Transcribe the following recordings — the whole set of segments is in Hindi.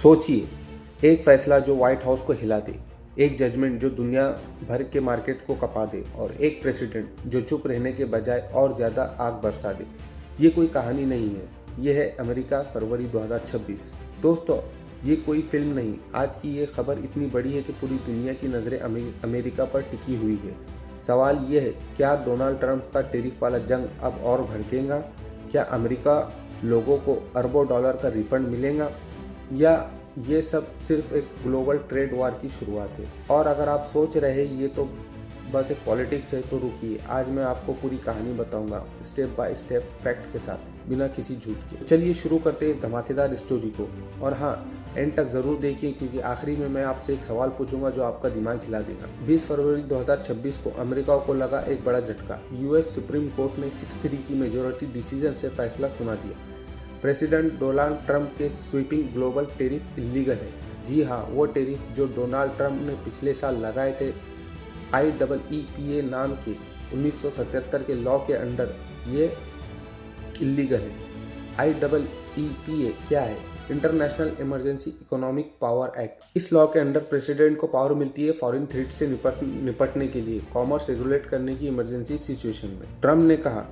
सोचिए, एक फैसला जो व्हाइट हाउस को हिला दे, एक जजमेंट जो दुनिया भर के मार्केट को कपा दे और एक प्रेसिडेंट जो चुप रहने के बजाय और ज़्यादा आग बरसा दे। ये कोई कहानी नहीं है, ये है अमेरिका फरवरी 2026। दोस्तों, ये कोई फिल्म नहीं। आज की ये खबर इतनी बड़ी है कि पूरी दुनिया की नज़रें अमेरिका पर टिकी हुई है। सवाल ये है, क्या डोनाल्ड ट्रंप का टैरिफ वाला जंग अब और भड़केगा? क्या अमेरिका लोगों को अरबों डॉलर का रिफंड मिलेगा, या ये सब सिर्फ एक ग्लोबल ट्रेड वार की शुरुआत है? और अगर आप सोच रहे हैं ये तो बस एक पॉलिटिक्स है, तो रुकिए, आज मैं आपको पूरी कहानी बताऊंगा स्टेप बाय स्टेप फैक्ट के साथ, बिना किसी झूठ के। चलिए शुरू करते हैं इस धमाकेदार स्टोरी को। और हाँ, एंड तक ज़रूर देखिए, क्योंकि आखिरी में मैं आपसे एक सवाल पूछूंगा जो आपका दिमाग हिला देगा। 20 फरवरी 2026 को अमेरिका को लगा एक बड़ा झटका। यूएस सुप्रीम कोर्ट ने 6-3 की मेजोरिटी डिसीजन से फैसला सुना दिया। प्रेसिडेंट डोनाल्ड ट्रंप के स्वीपिंग ग्लोबल टेरिफ इलीगल है। जी हाँ, वो टेरिफ जो डोनाल्ड ट्रंप ने पिछले साल लगाए थे IEEPA नाम के 1977 के लॉ के अंडर, ये इलीगल है। IEEPA क्या है? International emergency economic power act. इस लॉ के अंडर प्रेसिडेंट को पावर मिलती है फॉरेन थ्रेट से निपटने के लिए, कॉमर्स रेगुलेट करने की इमरजेंसी सिचुएशन में। ट्रंप ने कहा,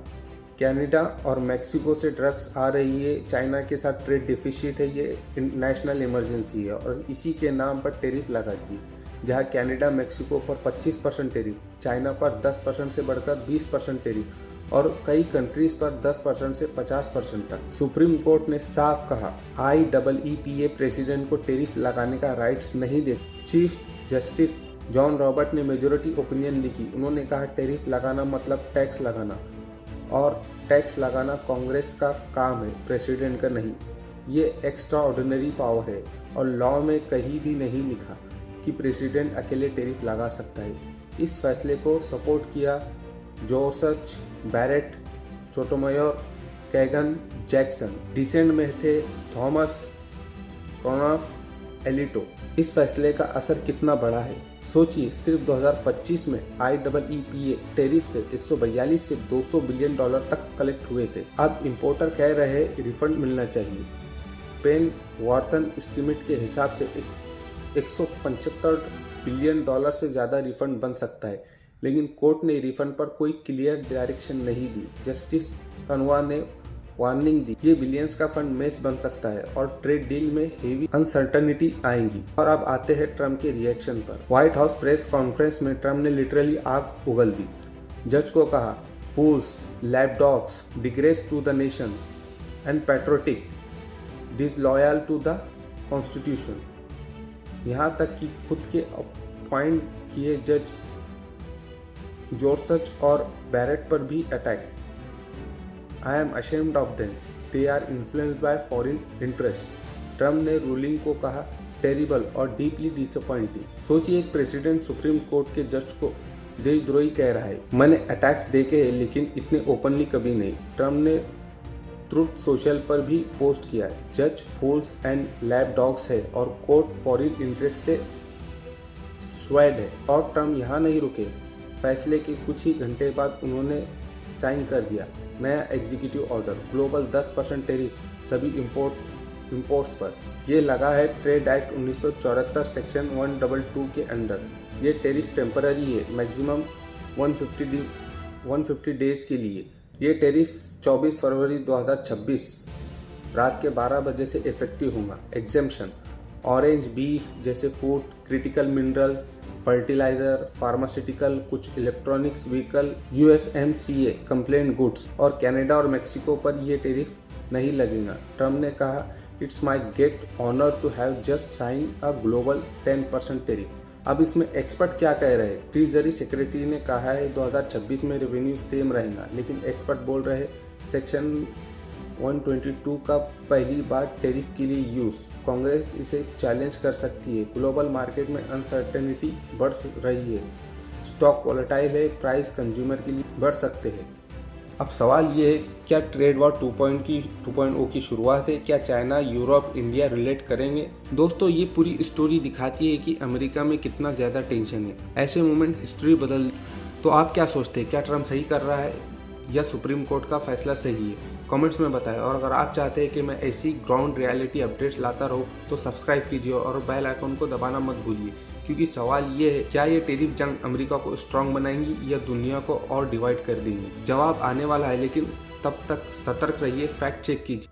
कनाडा और मैक्सिको से ड्रग्स आ रही है, चाइना के साथ ट्रेड डिफिसिट है, ये नेशनल इमरजेंसी है, और इसी के नाम पर टैरिफ लगा दिए। जहां कनाडा मैक्सिको पर 25% टैरिफ, चाइना पर 10% से बढ़कर 20% टैरिफ, और कई कंट्रीज पर 10% से 50% तक। सुप्रीम कोर्ट ने साफ कहा, IEEPA प्रेसिडेंट को टैरिफ लगाने का राइट्स नहीं दे। चीफ जस्टिस जॉन रॉबर्ट ने मेजोरिटी ओपिनियन लिखी। उन्होंने कहा, टैरिफ लगाना मतलब टैक्स लगाना, और टैक्स लगाना कांग्रेस का काम है, प्रेसिडेंट का नहीं। ये एक्स्ट्रा ऑर्डिनरी पावर है, और लॉ में कहीं भी नहीं लिखा कि प्रेसिडेंट अकेले टैरिफ लगा सकता है। इस फैसले को सपोर्ट किया जोर्ज बैरेट, सोटोमायोर, कैगन, जैक्सन। डिसेंट में थे थॉमस कॉनफ एलिटो। इस फैसले का असर कितना बड़ा है सोचिए। सिर्फ 2025 में IEEPA टैरिफ से 142 से 200 बिलियन डॉलर तक कलेक्ट हुए थे। अब इंपोर्टर कह रहे रिफंड मिलना चाहिए। पेन वार्टन एस्टीमेट के हिसाब से 175 बिलियन डॉलर से ज़्यादा रिफंड बन सकता है, लेकिन कोर्ट ने रिफंड पर कोई क्लियर डायरेक्शन नहीं दी। जस्टिस कनवा ने वार्निंग दी, ये बिलियंस का फंड मेस बन सकता है और ट्रेड डील में हेवी अनसर्टनिटी आएंगी। और अब आते हैं ट्रंप के रिएक्शन पर। व्हाइट हाउस प्रेस कॉन्फ्रेंस में ट्रंप ने लिटरली आग उगल दी। जज को कहा, fools, lapdogs, disgrace to the nation and patriotic, disloyal to the constitution. यहाँ तक कि खुद के अपॉइंट किए जज जॉर्ज और बैरेट पर भी attack. I am ashamed of them. They are influenced by foreign interest. Trump ने रूलिंग को कहा टेरिबल और डीपली डिसअपॉइंटिंग। सोचिए, एक प्रेसिडेंट सुप्रीम कोर्ट के जज को देशद्रोही कह रहा है। मैंने अटैक्स देखे हैं, लेकिन इतने ओपनली कभी नहीं। ट्रंप ने ट्रुथ सोशल पर भी पोस्ट किया है, जज फूल्स एंड लैप डॉग्स है और कोर्ट फॉरेन इंटरेस्ट से स्वैड है। और ट्रंप यहाँ नहीं रुके। फैसले के कुछ ही घंटे बाद उन्होंने साइन कर दिया नया एग्जीक्यूटिव ऑर्डर, ग्लोबल 10% टैरिफ सभी इंपोर्ट्स पर। ये लगा है ट्रेड एक्ट 1974 सेक्शन 122 के अंडर। ये टैरिफ टेम्पररी है, मैक्सिमम 150 डेज के लिए। ये टैरिफ 24 फरवरी 2026 रात के 12 बजे से इफेक्टिव होगा। एग्जेम्पशन, ऑरेंज बीफ जैसे food, critical mineral, fertiliser, pharmaceutical, कुछ electronics vehicle, USMCA compliant goods, और कनाडा और मैक्सिको पर यह टैरिफ नहीं लगेगा। ट्रंप ने कहा, it's my great honour to have just sign a global 10% tariff. अब इसमें एक्सपर्ट क्या कह रहे हैं? ट्रेजरी सेक्रेटरी ने कहा है 2026 में रेवेन्यू सेम रहेगा, लेकिन एक्सपर्ट बोल रहे सेक्शन 122 का पहली बार टैरिफ के लिए यूज। कांग्रेस इसे चैलेंज कर सकती है। ग्लोबल मार्केट में अनसर्टेनिटी बढ़ रही है, स्टॉक वोलेटाइल है, प्राइस कंज्यूमर के लिए बढ़ सकते हैं। अब सवाल ये है, क्या ट्रेड वॉर 2.0 की शुरुआत है? क्या चाइना, यूरोप, इंडिया रिलेट करेंगे? दोस्तों, ये पूरी स्टोरी दिखाती है कि अमेरिका में कितना ज़्यादा टेंशन है। ऐसे मोमेंट हिस्ट्री बदल। तो आप क्या सोचते हैं, क्या ट्रंप सही कर रहा है या सुप्रीम कोर्ट का फैसला सही है? कमेंट्स में बताएं। और अगर आप चाहते हैं कि मैं ऐसी ग्राउंड रियलिटी अपडेट्स लाता रहूं तो सब्सक्राइब कीजिए और बेल आइकन को दबाना मत भूलिए, क्योंकि सवाल ये है, क्या ये टैरिफ जंग अमेरिका को स्ट्रांग बनाएंगी या दुनिया को और डिवाइड कर देंगी? जवाब आने वाला है, लेकिन तब तक सतर्क रहिए, फैक्ट चेक कीजिए।